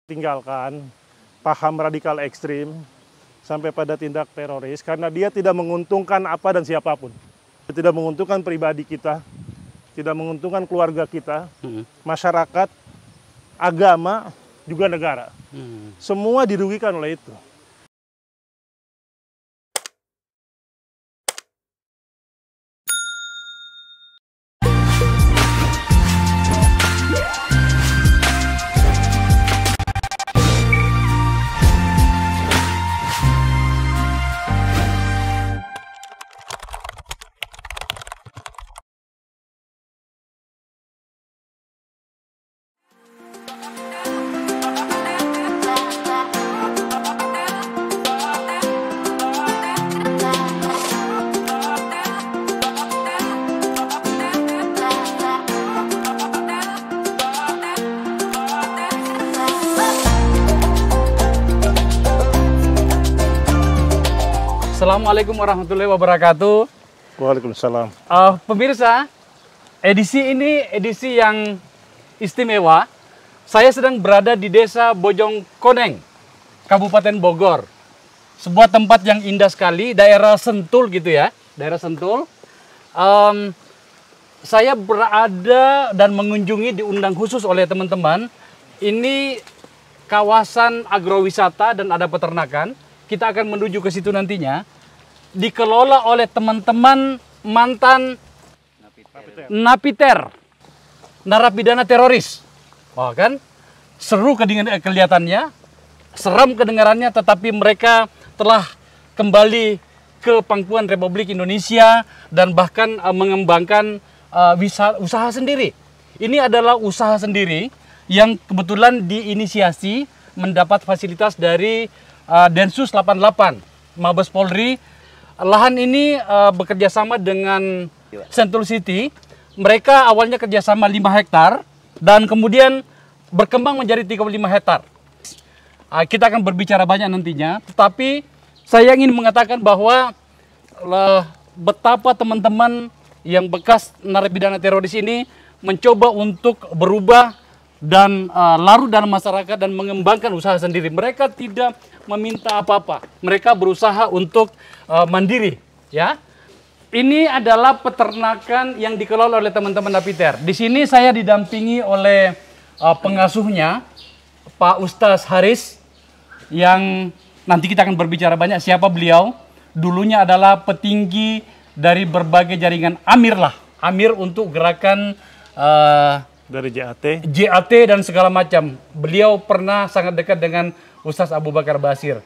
tinggalkan paham radikal ekstrim sampai pada tindak teroris karena dia tidak menguntungkan apa dan siapapun. Tidak menguntungkan pribadi kita, tidak menguntungkan keluarga kita, masyarakat, agama, juga negara. Semua dirugikan oleh itu. Assalamualaikum warahmatullahi wabarakatuh. Waalaikumsalam. Pemirsa, edisi ini edisi yang istimewa. Saya sedang berada di Desa Bojongkoneng, Kabupaten Bogor. Sebuah tempat yang indah sekali, daerah Sentul gitu ya, daerah Sentul. Saya berada dan mengunjungi, diundang khusus oleh teman-teman. Ini kawasan agrowisata dan ada peternakan. Kita akan menuju ke situ nantinya. Dikelola oleh teman-teman mantan napiter, narapidana teroris. Wah kan, seru kelihatannya, seram kedengarannya, tetapi mereka telah kembali ke pangkuan Republik Indonesia dan bahkan mengembangkan usaha sendiri. Ini adalah usaha sendiri yang kebetulan diinisiasi mendapat fasilitas dari Densus 88, Mabes Polri. Lahan ini bekerja sama dengan Sentul City. Mereka awalnya kerjasama 5 hektar dan kemudian berkembang menjadi 35 hektar. Kita akan berbicara banyak nantinya, tetapi saya ingin mengatakan bahwa betapa teman-teman yang bekas narapidana teroris ini mencoba untuk berubah dan larut dalam masyarakat dan mengembangkan usaha sendiri. Mereka tidak meminta apa-apa. Mereka berusaha untuk mandiri, ya. Ini adalah peternakan yang dikelola oleh teman-teman napiter. Di sini saya didampingi oleh pengasuhnya, Pak Ustaz Haris, yang nanti kita akan berbicara banyak siapa beliau. Dulunya adalah petinggi dari berbagai jaringan Amir lah. Amir untuk gerakan Dari JAT dan segala macam. Beliau pernah sangat dekat dengan Ustaz Abu Bakar Basir.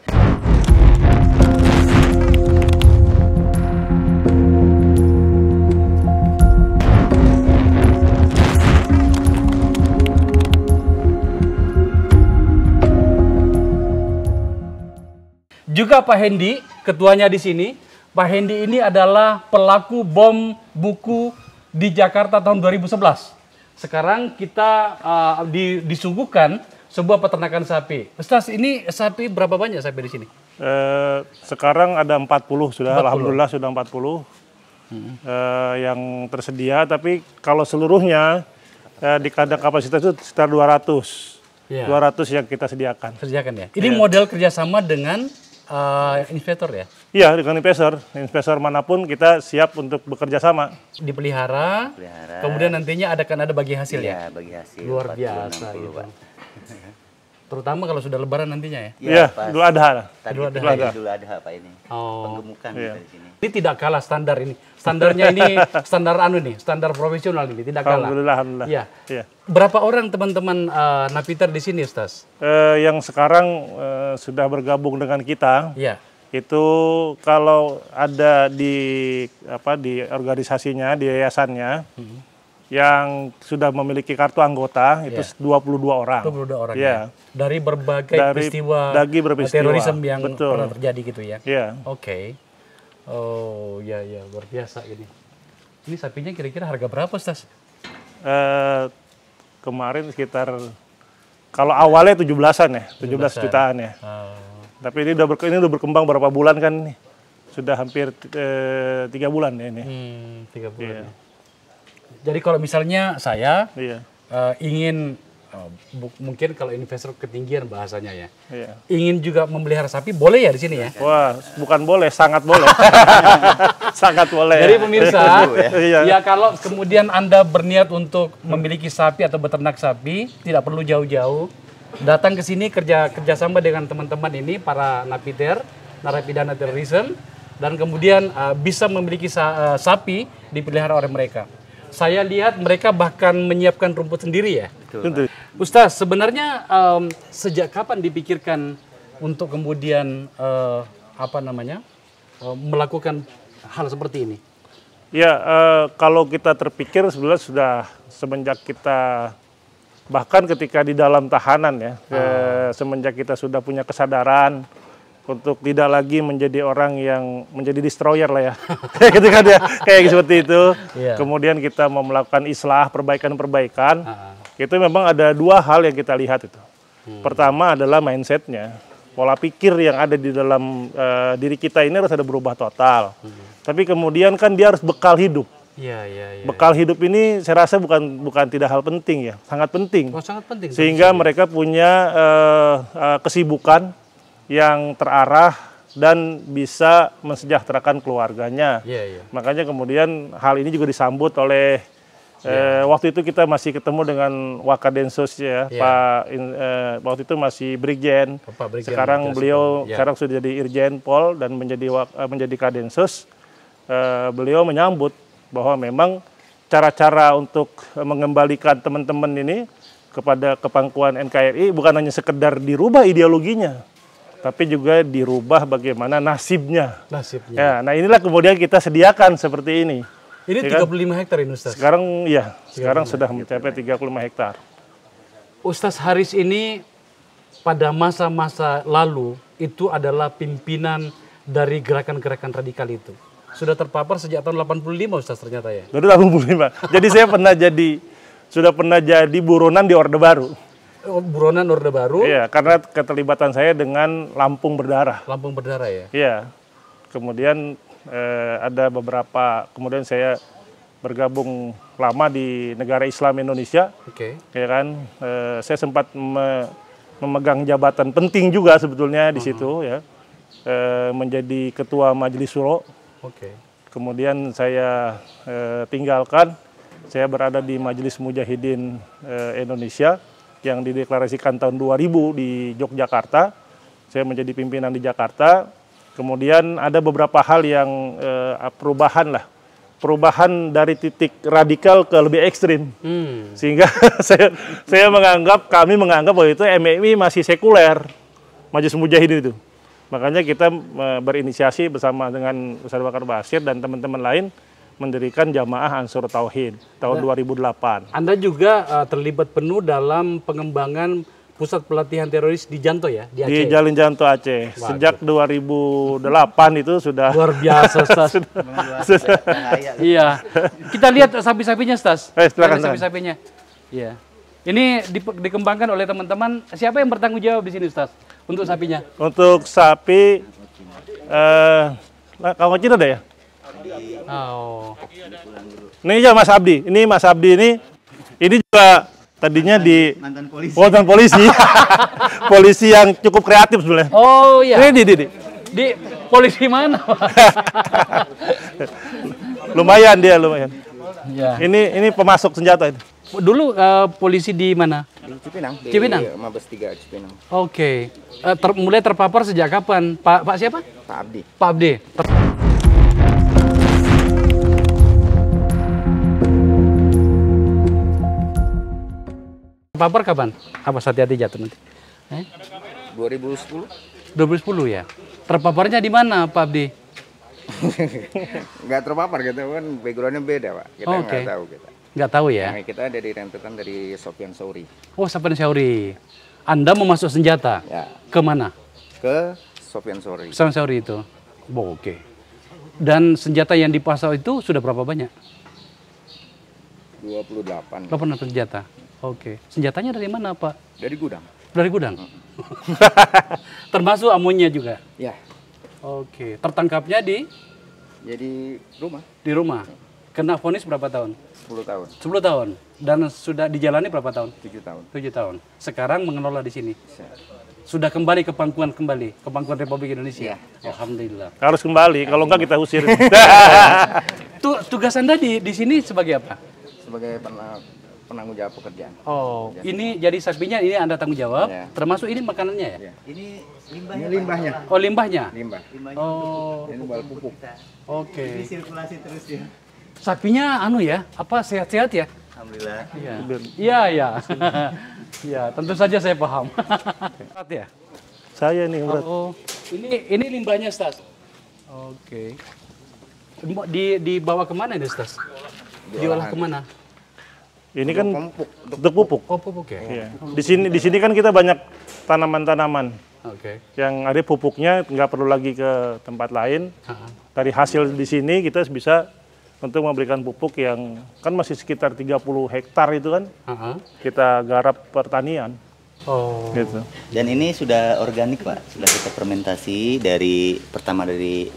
Juga Pak Hendi, ketuanya di sini. Pak Hendi ini adalah pelaku bom buku di Jakarta tahun 2011. Sekarang kita disuguhkan sebuah peternakan sapi. Ustaz, ini sapi berapa banyak sapi di sini? Sekarang ada 40 sudah, 40. Alhamdulillah sudah 40 yang tersedia. Tapi kalau seluruhnya di kandang kapasitas itu sekitar 200. Ya. 200 yang kita sediakan. Sediakan ya? Ini model kerjasama dengan investor ya? Iya, dengan investor manapun kita siap untuk bekerja sama. Dipelihara, kemudian nantinya akan ada bagi hasil ya? Bagi hasil. Luar biasa 40, gitu. Terutama kalau sudah lebaran nantinya ya? Iya, Idul Adha. Idul Adha Pak ini. Penggemukan di sini. Ini tidak kalah standar ini. Standarnya ini standar profesional ini, tidak kalah. Alhamdulillah. Iya. Berapa orang teman-teman napiter di sini, Ustaz? Yang sekarang sudah bergabung dengan kita. Iya. Itu kalau ada di organisasinya, di yayasannya, yang sudah memiliki kartu anggota itu 22 orang. 22 orang ya. Dari berbagai peristiwa terorisme yang pernah terjadi gitu ya. Iya. Oke. Oh, ya luar biasa ini. Ini sapinya kira-kira harga berapa, Ustaz? Kemarin sekitar kalau awalnya 17-an ya, 17 jutaan ya. Tapi ini udah berkembang berapa bulan kan nih? Sudah hampir 3 bulan ya ini. 3 bulan. Ya. Jadi kalau misalnya saya ingin mungkin kalau investor ketinggian bahasanya ya, Iya. ingin juga memelihara sapi, boleh ya di sini ya? Wah, bukan boleh, sangat boleh. Sangat boleh. Jadi pemirsa, Iya. ya kalau kemudian Anda berniat untuk memiliki sapi atau beternak sapi, tidak perlu jauh-jauh, datang ke sini kerjasama dengan teman-teman ini, para napiter, narapidana terorisme, dan kemudian bisa memiliki sapi dipelihara oleh mereka. Saya lihat mereka bahkan menyiapkan rumput sendiri ya. Tentu. Ustaz, sebenarnya sejak kapan dipikirkan untuk kemudian melakukan hal seperti ini? Ya, kalau kita terpikir sebenarnya sudah semenjak kita, bahkan ketika di dalam tahanan ya, semenjak kita sudah punya kesadaran untuk tidak lagi menjadi orang yang menjadi destroyer lah ya. Ketika dia kayak seperti itu, kemudian kita mau melakukan islah, perbaikan-perbaikan, itu memang ada dua hal yang kita lihat itu. Pertama adalah mindsetnya, pola pikir yang ada di dalam diri kita ini harus ada berubah total. Tapi kemudian kan dia harus bekal hidup. Bekal hidup ini saya rasa bukan tidak hal penting ya, sangat penting. Oh, sangat penting. Sehingga mereka punya kesibukan yang terarah dan bisa mensejahterakan keluarganya. Makanya kemudian hal ini juga disambut oleh waktu itu kita masih ketemu dengan Wakadensus ya, waktu itu masih Brigjen. Sekarang beliau sekarang sudah jadi Irjen Pol dan menjadi Kadensus. Beliau menyambut bahwa memang cara-cara untuk mengembalikan teman-teman ini kepada kepangkuan NKRI bukan hanya sekedar dirubah ideologinya, tapi juga dirubah bagaimana nasibnya. Ya, nah inilah kemudian kita sediakan seperti ini. Ini ya 35 hektar ini Ustaz? Sekarang sudah mencapai 35 hektar. Ustaz Haris ini pada masa-masa lalu itu adalah pimpinan dari gerakan-gerakan radikal itu. Sudah terpapar sejak tahun 85 Ustaz ternyata ya? Sudah 85. Jadi saya sudah pernah jadi buronan di Orde Baru. Buronan Orde Baru? Iya, karena keterlibatan saya dengan Lampung Berdarah. Lampung Berdarah ya? Iya. Kemudian ada beberapa, kemudian saya bergabung lama di negara Islam Indonesia. Ya kan, saya sempat memegang jabatan penting juga sebetulnya di situ ya, menjadi ketua Majelis Syuro. Kemudian saya tinggalkan, saya berada di Majelis Mujahidin Indonesia yang dideklarasikan tahun 2000 di Yogyakarta. Saya menjadi pimpinan di Jakarta. Kemudian ada beberapa hal yang perubahan dari titik radikal ke lebih ekstrim. Sehingga kami menganggap bahwa itu MMI masih sekuler, Majelis Mujahidin itu. Makanya kita berinisiasi bersama dengan Ustaz Bakar Basir dan teman-teman lain mendirikan Jamaah Ansur Tauhid tahun 2008. Anda juga terlibat penuh dalam pengembangan pusat pelatihan teroris di Janto ya? Di Aceh? Di Jalin Janto Aceh. Sejak 2008 itu sudah... Luar biasa, Ustaz. Iya. Kita lihat sapi-sapinya, Ustaz. Silakan. Sapi-sapinya. Iya. Ini dikembangkan oleh teman-teman. Siapa yang bertanggung jawab di sini, Ustaz? Untuk sapinya? Untuk sapi, Kang Ocin ada ya? Ini ya Mas Abdi. Ini Mas Abdi ini juga tadinya di mantan polisi. Polisi yang cukup kreatif sebenarnya. Oh iya. Ini di polisi mana? lumayan. Ya. Ini pemasok senjata ini. Dulu polisi di mana? Di Cipinang. Cipinang? Di Mabes 3 Cipinang. Oke. Mulai terpapar sejak kapan? Pak siapa? Pak Abdi. Pak Abdi. Terpapar kapan? Apa hati-hati jatuh nanti? 2010. 2010 ya? Terpaparnya di mana Pak Abdi? Nggak terpapar gitu kan, backgroundnya beda Pak. Kita nggak tahu kita. Nggak tahu ya? Nah, kita ada di rentetan dari Sofyan Sauri. Oh, Sofyan Sauri. Anda memasuk senjata? Ya. Ke mana? Ke Sofyan Sauri. Sofyan Sauri itu? Oh, oke. Dan senjata yang dipasok itu sudah berapa banyak? 28. 28 senjata? Oke. Senjatanya dari mana Pak? Dari gudang. Dari gudang? Termasuk amunnya juga? Ya. Oke. Tertangkapnya di? Jadi rumah. Di rumah. Kena vonis berapa tahun? 10 tahun, 10 tahun. Dan sudah dijalani berapa tahun? 7 tahun. 7 tahun. Sekarang mengelola di sini. Bisa. Sudah kembali ke pangkuan Republik Indonesia. Alhamdulillah. Harus kembali, kalau enggak kita usir. Tugas Anda di sini sebagai apa? Sebagai penanggung jawab pekerjaan. Oh, ini jadi sapinya ini Anda tanggung jawab, Ya. termasuk ini makanannya ya? Ya. Ini Ini limbahnya. Oh, limbahnya? Limbah. Oh, Ini bal pupuk. oke. sirkulasi terus ya. Sapinya anu ya, apa sehat-sehat ya? Alhamdulillah. Iya. Iya, iya. Iya, tentu saja saya paham. Sehat ya? Saya nih berat. Oh, ini limbahnya, Stas. Oke. Dibawa kemana ini, Stas? Diolah kemana? Ini kan Pupuk. untuk pupuk. Oh, pupuk ya? Iya. Di sini kan kita banyak tanaman-tanaman Oke. yang ada pupuknya, nggak perlu lagi ke tempat lain. Dari hasil di sini kita bisa untuk memberikan pupuk yang kan masih sekitar 30 hektar itu kan kita garap pertanian. Oh. Gitu. Dan ini sudah organik Pak, sudah kita fermentasi pertama dari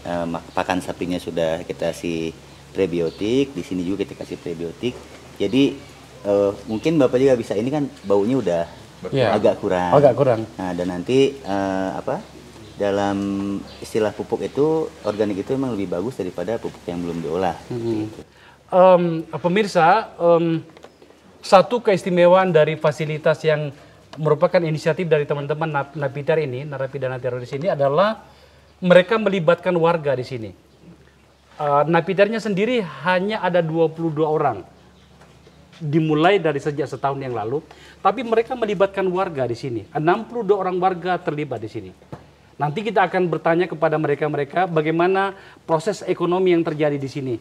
pakan sapinya sudah kita kasih prebiotik, di sini juga kita kasih prebiotik. Jadi mungkin Bapak juga bisa, ini kan baunya udah agak kurang. Agak kurang. Nah, dan nanti dalam istilah pupuk itu organik itu memang lebih bagus daripada pupuk yang belum diolah. Gitu. Pemirsa, satu keistimewaan dari fasilitas yang merupakan inisiatif dari teman-teman Napiter ini, narapidana teroris ini adalah mereka melibatkan warga di sini. Napiternya sendiri hanya ada 22 orang. Dimulai dari sejak setahun yang lalu, tapi mereka melibatkan warga di sini. 62 orang warga terlibat di sini. Nanti kita akan bertanya kepada mereka bagaimana proses ekonomi yang terjadi di sini.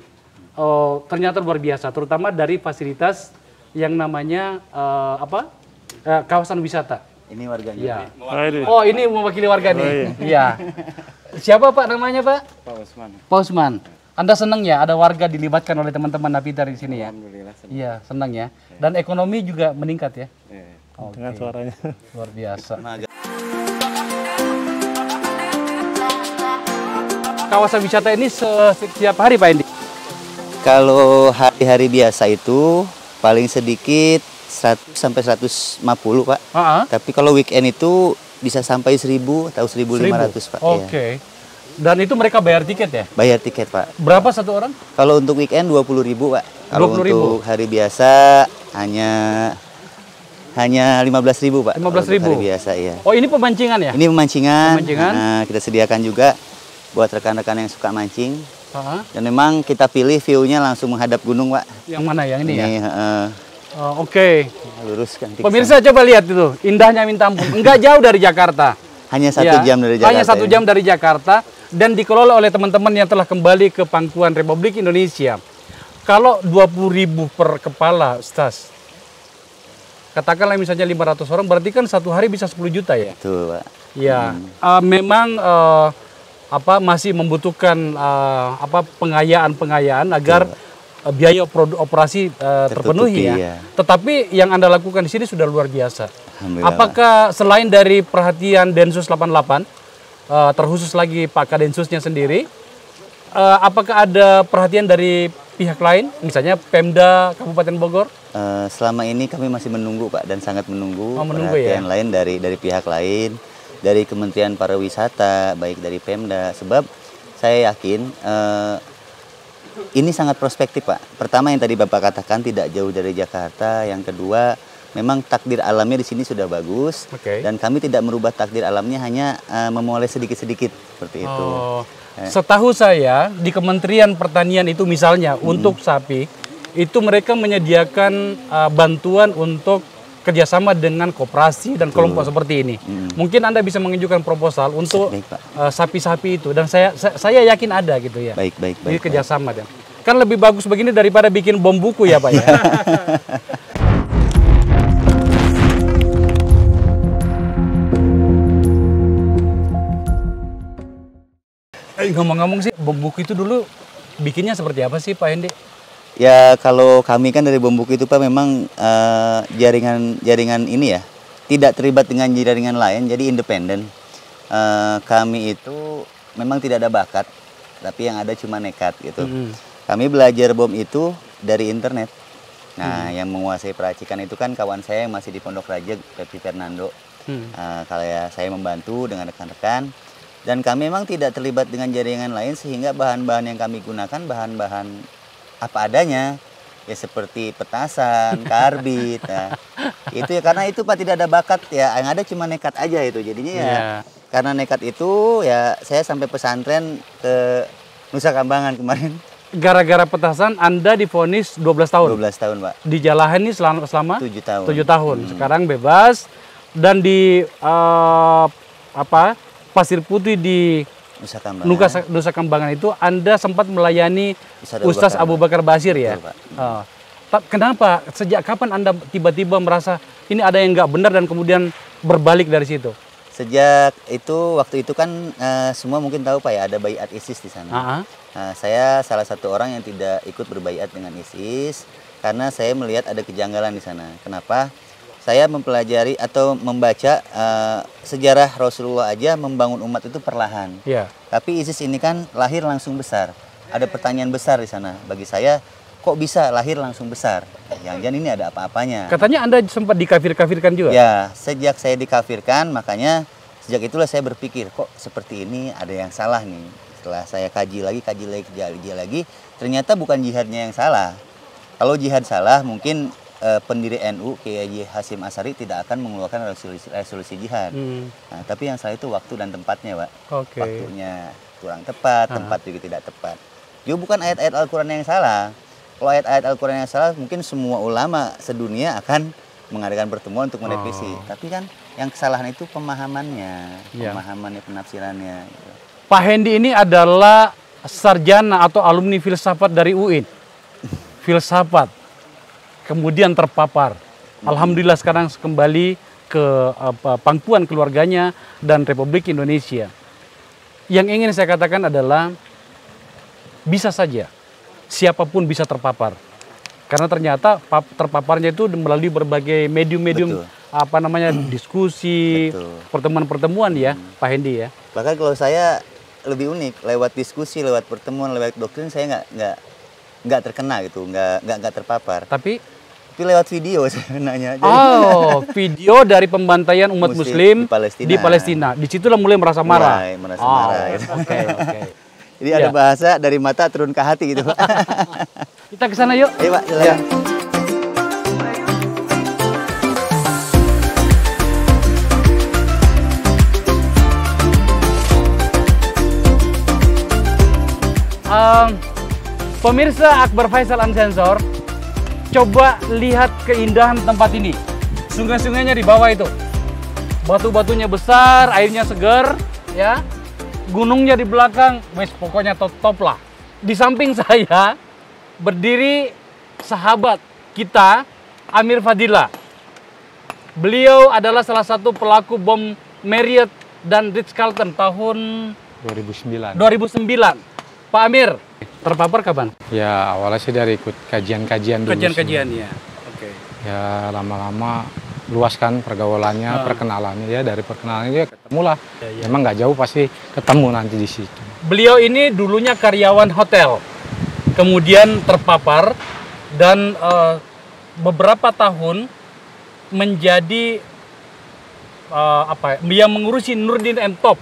Ternyata luar biasa, terutama dari fasilitas yang namanya kawasan wisata. Ini warganya. Ya. Nah, Oh, ini mewakili warga nih. Iya. Siapa Pak namanya Pak? Pak Usman. Pak Usman. Anda senang ya ada warga dilibatkan oleh teman-teman Napiter di sini ya? Alhamdulillah. Iya, senang ya. Dan ekonomi juga meningkat ya? dengan suaranya. Luar biasa. Kawasan wisata ini setiap hari Pak Endi? Kalau hari-hari biasa itu paling sedikit 100 sampai 150 Pak. Tapi kalau weekend itu bisa sampai 1000 atau 1500 Pak. Oke. Dan itu mereka bayar tiket ya? Bayar tiket Pak. Berapa satu orang? Kalau untuk weekend 20.000 Pak. Kalau 20.000. untuk hari biasa hanya 15.000 Pak. 15.000. Hari biasa ya. Oh ini pemancingan ya? Ini pemancingan. Pemancingan. Nah, kita sediakan juga buat rekan-rekan yang suka mancing. Ha-ha. Dan memang kita pilih view-nya langsung menghadap gunung Pak. Yang mana yang ini ya? Oke. Oke. Luruskan. Pemirsa coba lihat itu, indahnya minta ampun. Enggak jauh dari Jakarta. Hanya 1 Ya, jam dari Jakarta. Hanya 1 ini. jam dari Jakarta dan dikelola oleh teman-teman yang telah kembali ke pangkuan Republik Indonesia. Kalau 20.000 per kepala, Stas. Katakanlah misalnya 500 orang, berarti kan satu hari bisa 10 juta ya? Tuh Pak. Ya, memang masih membutuhkan pengayaan agar biaya operasi terpenuhi ya. ya. Tetapi yang Anda lakukan di sini sudah luar biasa. Alhamdulillah. Apakah selain dari perhatian Densus 88, terkhusus lagi Pak Kadensusnya sendiri, apakah ada perhatian dari pihak lain, misalnya Pemda Kabupaten Bogor? Selama ini kami masih menunggu Pak, dan sangat menunggu, ya? perhatian lain dari pihak lain, dari Kementerian Pariwisata, baik dari Pemda. Sebab saya yakin ini sangat prospektif Pak. Pertama yang tadi Bapak katakan tidak jauh dari Jakarta. Yang kedua memang takdir alamnya di sini sudah bagus. Dan kami tidak merubah takdir alamnya, hanya memoles sedikit-sedikit seperti itu. Setahu saya di Kementerian Pertanian itu misalnya untuk sapi itu mereka menyediakan bantuan untuk kerjasama dengan koperasi dan kelompok seperti ini. Mungkin Anda bisa mengajukan proposal untuk sapi-sapi itu, dan saya yakin ada gitu ya. Baik. Jadi kerjasama dan kan lebih bagus begini daripada bikin bom buku ya Pak ya. Ngomong-ngomong sih, bom buku itu dulu bikinnya seperti apa sih Pak Hendi? Ya kalau kami kan dari bom buku itu Pak memang jaringan ini ya tidak terlibat dengan jaringan lain, jadi independen. Kami itu memang tidak ada bakat, tapi yang ada cuma nekat gitu. Kami belajar bom itu dari internet. Nah, yang menguasai peracikan itu kan kawan saya yang masih di Pondok Raja, Pepi Fernando. Kalau ya saya membantu dengan rekan-rekan. Dan kami memang tidak terlibat dengan jaringan lain sehingga bahan-bahan yang kami gunakan bahan-bahan apa adanya. Ya seperti petasan, karbit. Nah, itu ya karena itu Pak tidak ada bakat ya, yang ada cuma nekat aja itu. Jadinya ya karena nekat itu ya saya sampai pesantren ke Nusa Kambangan kemarin. Gara-gara petasan Anda divonis 12 tahun. 12 tahun, Pak. Dijalani selama 7 tahun. 7 tahun. Sekarang bebas dan di Pasir Putih di Nusa Kambangan itu Anda sempat melayani Ustaz Abu Bakar Basir ya. Betul, Pak. Kenapa? Sejak kapan Anda tiba-tiba merasa ini ada yang nggak benar dan kemudian berbalik dari situ? Sejak itu waktu itu kan semua mungkin tahu Pak ya ada baiat ISIS di sana. Saya salah satu orang yang tidak ikut berbaiat dengan ISIS karena saya melihat ada kejanggalan di sana. Kenapa? Saya mempelajari atau membaca sejarah Rasulullah aja membangun umat itu perlahan. Tapi ISIS ini kan lahir langsung besar. Ada pertanyaan besar di sana. Bagi saya, kok bisa lahir langsung besar? Jangan-jangan ini ada apa-apanya. Katanya Anda sempat dikafir-kafirkan juga? Ya, sejak saya dikafirkan, makanya sejak itulah saya berpikir, kok seperti ini ada yang salah nih. Setelah saya kaji lagi, ternyata bukan jihadnya yang salah. Kalau jihad salah, mungkin pendiri NU Kiai Haji Hasyim Asy'ari tidak akan mengeluarkan resolusi jihad. Nah, tapi yang salah itu waktu dan tempatnya, Pak. Waktunya kurang tepat, tempat juga tidak tepat. Juga bukan ayat-ayat Al-Quran yang salah. Kalau ayat-ayat Al-Quran yang salah, mungkin semua ulama sedunia akan mengadakan pertemuan untuk merevisi. Tapi kan yang kesalahan itu pemahamannya, pemahamannya, penafsirannya. Gitu. Pak Hendy ini adalah sarjana atau alumni filsafat dari UIN. Filsafat. Kemudian terpapar. Alhamdulillah sekarang kembali ke pangkuan keluarganya dan Republik Indonesia. Yang ingin saya katakan adalah bisa saja siapapun bisa terpapar. Karena ternyata terpaparnya itu melalui berbagai medium-medium diskusi, pertemuan-pertemuan ya, Pak Hendy ya. Bahkan kalau saya lebih unik, lewat diskusi, lewat pertemuan, lewat doktrin saya nggak terkena gitu, nggak terpapar. Tapi lewat video saya kenanya. Video dari pembantaian umat Muslim di Palestina. Disitulah mulai merasa marah. Merasa marah. Gitu. Oke. Jadi ada bahasa dari mata turun ke hati gitu. Kita ke sana yuk. Ayo Pak, silakan. Pemirsa Akbar Faisal Unsensor, coba lihat keindahan tempat ini. Sungai-sungainya di bawah itu. Batu-batunya besar, airnya segar, ya. Gunungnya di belakang, pokoknya top lah. Di samping saya berdiri sahabat kita, Amir Fadilah. Beliau adalah salah satu pelaku bom Marriott dan Ritz-Carlton tahun 2009. Pak Amir, terpapar kapan? Ya awalnya sih dari ikut kajian-kajian dulu. Kajian-kajian ya. Oke. Ya lama-lama luas kan pergaulannya, perkenalannya ya, dari perkenalannya dia ketemulah. Emang nggak jauh pasti ketemu nanti di situ. Beliau ini dulunya karyawan hotel, kemudian terpapar dan beberapa tahun menjadi yang mengurusi Nurdin M. Top.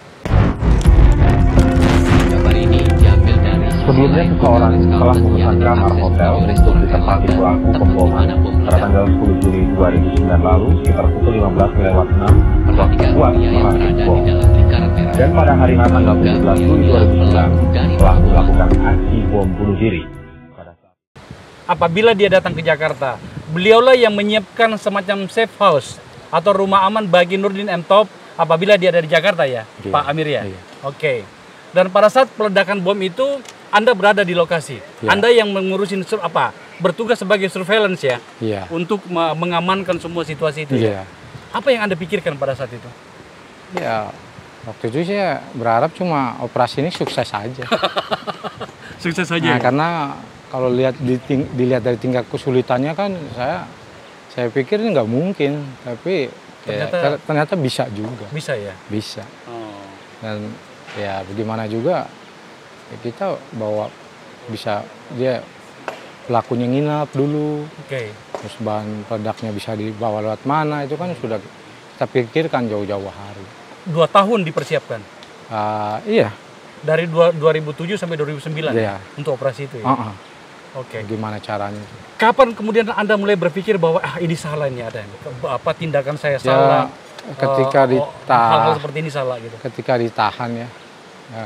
Sebelumnya seseorang telah memesan kamar hotel untuk ditempati pelaku pemboman pada tanggal 10 Juli 2009 lalu sekitar pukul 15:06 waktu kuat merakit bom. Dan pada hari tanggal 17 Juli 2009 telah melakukan aksi bom bunuh diri. Apabila dia datang ke Jakarta, beliaulah yang menyiapkan semacam safe house atau rumah aman bagi Nurdin M. Top apabila dia ada di Jakarta ya, Pak Amir ya. Oke. Dan pada saat peledakan bom itu Anda berada di lokasi. Anda yang mengurusin bertugas sebagai surveillance ya. Untuk mengamankan semua situasi itu ya. Apa yang Anda pikirkan pada saat itu? Ya, waktu itu saya berharap cuma operasi ini sukses saja. Sukses saja. Nah, karena kalau dilihat dari tingkat kesulitannya kan saya pikir ini nggak mungkin, tapi ternyata bisa juga. Bisa ya? Bisa. Dan ya bagaimana juga ya kita bawa bisa dia pelakunya nginap dulu, Oke. terus bahan peledaknya bisa dibawa lewat mana, itu kan sudah kita pikirkan jauh-jauh hari. 2 tahun dipersiapkan. Iya. Dari 2007 sampai 2009 Iya. untuk operasi itu ya? Oke. Gimana caranya? Kapan kemudian Anda mulai berpikir bahwa ini salah ini ada apa tindakan saya salah? Ketika hal-hal seperti ini salah gitu. ketika ditahan ya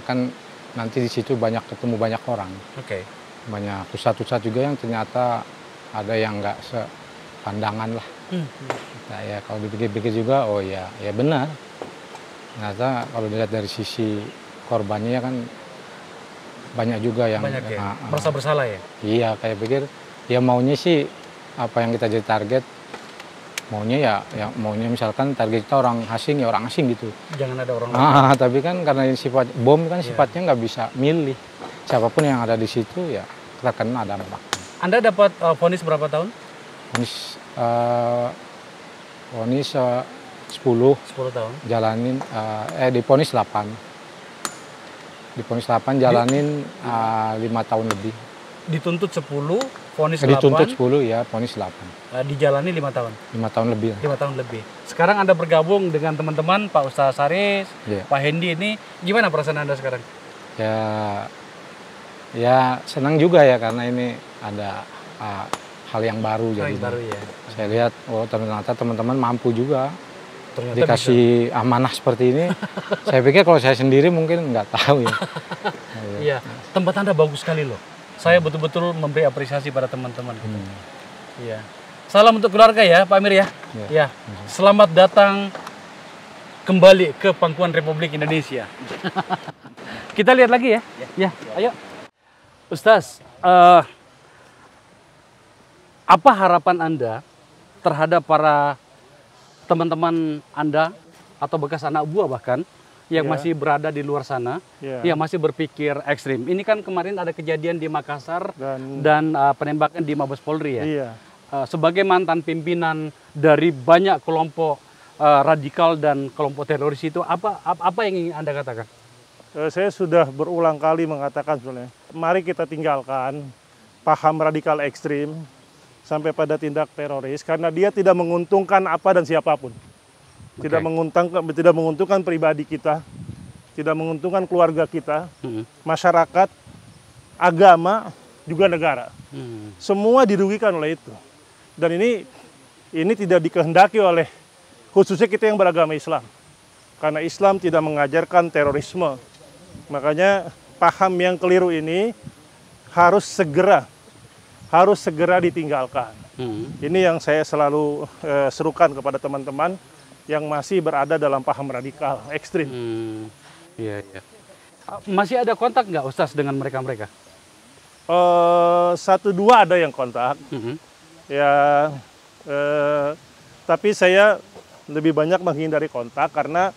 kan nanti di situ ketemu banyak orang, Oke. banyak ustadz juga yang ternyata ada yang nggak sepandangan lah. Nah, ya kalau dipikir-pikir juga, oh ya benar. Ternyata kalau dilihat dari sisi korbannya kan banyak juga yang Banyak ya? Merasa bersalah ya? Iya, kayak pikir ya maunya sih apa yang kita jadi target, maunya ya maunya misalkan target kita orang asing ya orang asing gitu. Jangan ada orang lain. Tapi kan karena ini sifat bom kan sifatnya nggak bisa milih. Siapapun yang ada di situ ya terkena dampak. Anda dapat vonis berapa tahun? Vonis 10 tahun. jalanin divonis 8. Divonis 8 jalanin 5 tahun lebih. Dituntut 10, vonis 8. Dituntut 10 ya, vonis 8. Dijalani 5 tahun. 5 tahun lebih. 5 tahun lebih. Sekarang Anda bergabung dengan teman-teman Pak Ustaz Saris, Pak Hendi ini, gimana perasaan Anda sekarang? Ya senang juga ya karena ini ada hal yang baru. Hal jadi yang baru ya. Saya lihat ternyata teman-teman mampu juga. Ternyata dikasih amanah seperti ini. Saya pikir kalau saya sendiri mungkin nggak tahu ya. Iya, tempat Anda bagus sekali loh. Saya betul-betul memberi apresiasi pada teman-teman gitu. Iya. Salam untuk keluarga ya, Pak Amir ya. Ya. Selamat datang kembali ke pangkuan Republik Indonesia. Kita lihat lagi ya. Ya, ayo. Ustaz, apa harapan Anda terhadap para teman-teman Anda atau bekas anak buah bahkan yang masih berada di luar sana, yang masih berpikir ekstrim. Ini kan kemarin ada kejadian di Makassar dan penembakan di Mabes Polri ya. Iya. Sebagai mantan pimpinan dari banyak kelompok radikal dan kelompok teroris itu, apa yang ingin Anda katakan? Saya sudah berulang kali mengatakan sebenarnya, mari kita tinggalkan paham radikal ekstrim sampai pada tindak teroris karena dia tidak menguntungkan apa dan siapapun. Tidak menguntungkan pribadi kita, tidak menguntungkan keluarga kita, masyarakat, agama, juga negara. Semua dirugikan oleh itu. Dan ini tidak dikehendaki oleh khususnya kita yang beragama Islam. Karena Islam tidak mengajarkan terorisme. Makanya paham yang keliru ini harus segera ditinggalkan. Ini yang saya selalu serukan kepada teman-teman yang masih berada dalam paham radikal ekstrim. Iya. Masih ada kontak nggak Ustaz dengan mereka-mereka? 1-2 ada yang kontak. Ya, tapi saya lebih banyak menghindari kontak karena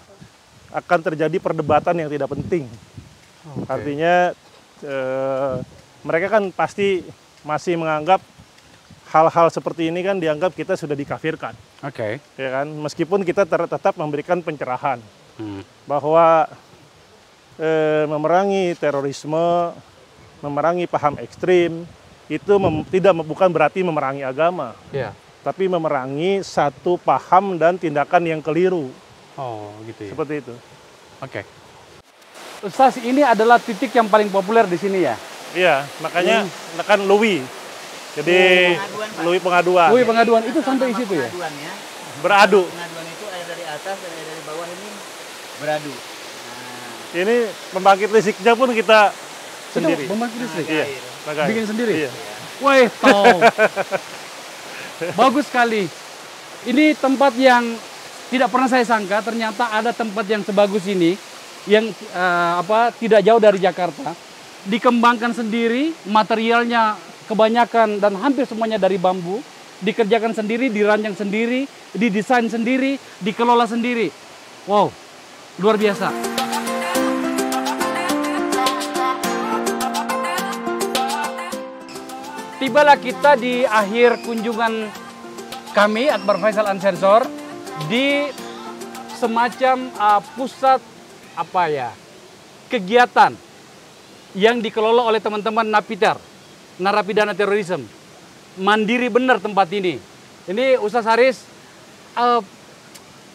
akan terjadi perdebatan yang tidak penting. Artinya mereka kan pasti masih menganggap hal-hal seperti ini kan dianggap kita sudah dikafirkan. Ya kan, meskipun kita tetap memberikan pencerahan bahwa memerangi terorisme, memerangi paham ekstrim itu bukan berarti memerangi agama, tapi memerangi satu paham dan tindakan yang keliru. Oh, gitu ya. Seperti itu. Ustaz, ini adalah titik yang paling populer di sini ya? Iya, makanya kan LUI. Jadi LUI pengaduan. LUI pengaduan itu sampai di situ ya? Beradu. Pengaduan itu ada dari atas dan ada dari bawah ini beradu. Ini pembangkit listriknya pun kita sendiri. Pembangkit listrik? Iya. Bikin sendiri? Iya. Wih, bagus sekali. Ini tempat yang tidak pernah saya sangka ternyata ada tempat yang sebagus ini yang tidak jauh dari Jakarta, dikembangkan sendiri, materialnya kebanyakan dan hampir semuanya dari bambu, dikerjakan sendiri, dirancang sendiri, didesain sendiri, dikelola sendiri. Wow, luar biasa. Tibalah kita di akhir kunjungan kami Akbar Faisal Unsensor di semacam pusat kegiatan yang dikelola oleh teman-teman Napiter, narapidana terorisme. Mandiri benar tempat ini. Ini Ustaz Haris,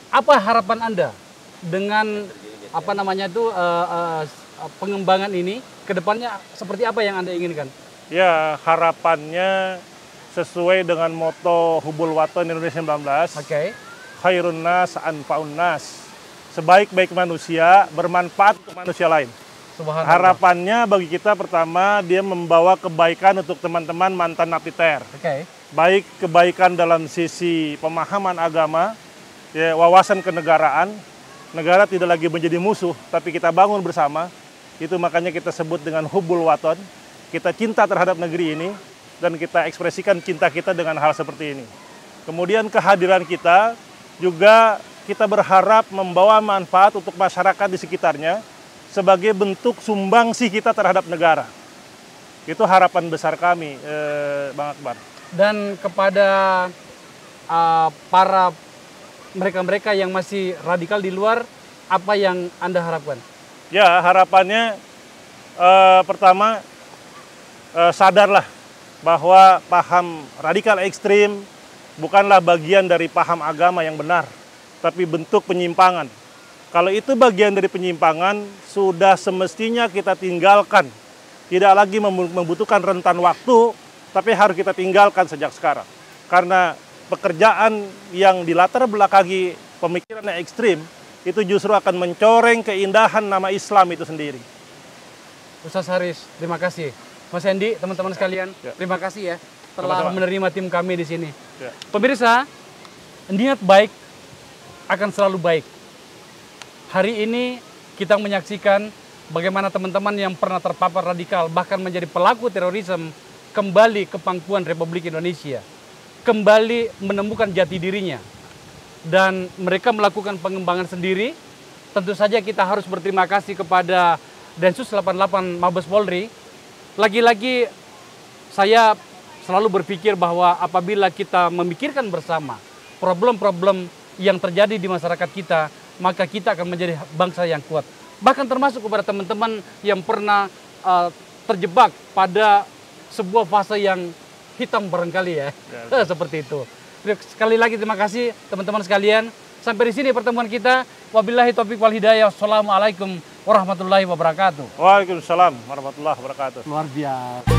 apa harapan Anda dengan apa namanya itu pengembangan ini ke depannya seperti apa yang Anda inginkan? Ya, harapannya sesuai dengan moto Hubul Waton Indonesia 19. Oke. Khairun nas anfa'un nas. Sebaik-baik manusia bermanfaat untuk manusia lain. Subhanallah. Harapannya bagi kita pertama dia membawa kebaikan untuk teman-teman mantan napiter. Oke. Baik kebaikan dalam sisi pemahaman agama, ya, wawasan kenegaraan. Negara tidak lagi menjadi musuh, tapi kita bangun bersama. Itu makanya kita sebut dengan Hubul Waton. Kita cinta terhadap negeri ini dan kita ekspresikan cinta kita dengan hal seperti ini. Kemudian kehadiran kita juga kita berharap membawa manfaat untuk masyarakat di sekitarnya sebagai bentuk sumbangsi kita terhadap negara. Itu harapan besar kami, Bang Akbar. Dan kepada para mereka-mereka yang masih radikal di luar, apa yang Anda harapkan? Ya, harapannya pertama sadarlah bahwa paham radikal ekstrim bukanlah bagian dari paham agama yang benar, tapi bentuk penyimpangan. Kalau itu bagian dari penyimpangan, sudah semestinya kita tinggalkan. Tidak lagi membutuhkan rentan waktu, tapi harus kita tinggalkan sejak sekarang. Karena pekerjaan yang dilatar belakangi pemikiran yang ekstrim, itu justru akan mencoreng keindahan nama Islam itu sendiri. Ustaz Haris, terima kasih. Mas Hendy, teman-teman sekalian, Ya. terima kasih ya telah Sama-sama. menerima tim kami di sini. Ya. Pemirsa, niat baik akan selalu baik. Hari ini kita menyaksikan bagaimana teman-teman yang pernah terpapar radikal, bahkan menjadi pelaku terorisme, kembali ke pangkuan Republik Indonesia. Kembali menemukan jati dirinya. Dan mereka melakukan pengembangan sendiri. Tentu saja kita harus berterima kasih kepada Densus 88 Mabes Polri. Lagi-lagi saya selalu berpikir bahwa apabila kita memikirkan bersama problem-problem yang terjadi di masyarakat kita, maka kita akan menjadi bangsa yang kuat. Bahkan termasuk kepada teman-teman yang pernah terjebak pada sebuah fase yang hitam barangkali ya. Seperti itu. Sekali lagi terima kasih teman-teman sekalian. Sampai di sini pertemuan kita. Wabillahi taufiq wal hidayah. Wassalamualaikum warahmatullahi wabarakatuh. Waalaikumsalam warahmatullahi wabarakatuh. Luar biasa.